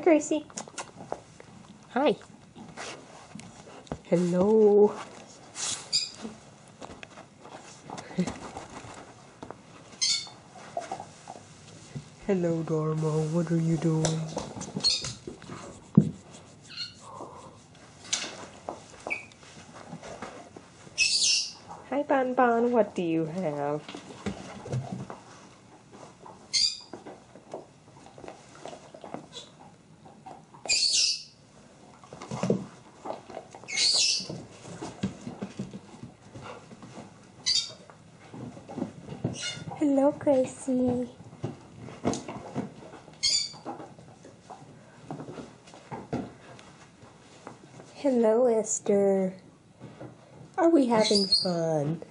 Gracie. Hi. Hello. Hello, Dharma. What are you doing? Hi, Bon Bon. What do you have? Hello, Gracie. Hello, Esther. Are we having fun?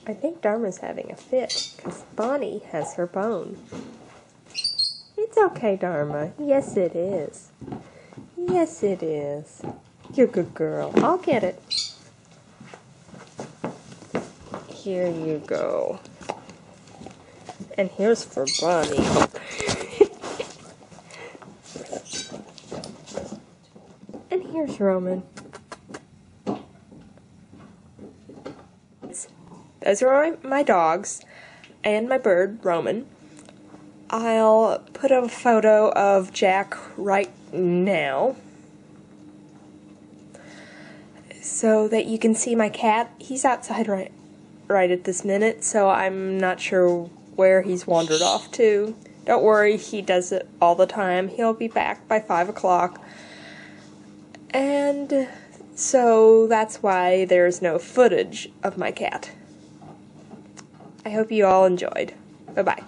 I think Dharma's having a fit because Bonnie has her bone. It's okay, Dharma. Yes, it is. Yes, it is. You're a good girl. I'll get it. Here you go. And here's for Bonnie. And here's Roman. Those are my dogs and my bird, Roman. I'll put a photo of Jack right now so that you can see my cat. He's outside right at this minute, so I'm not sure where he's wandered off to. Don't worry, he does it all the time. He'll be back by 5 o'clock. And so that's why there's no footage of my cat. I hope you all enjoyed. Bye-bye.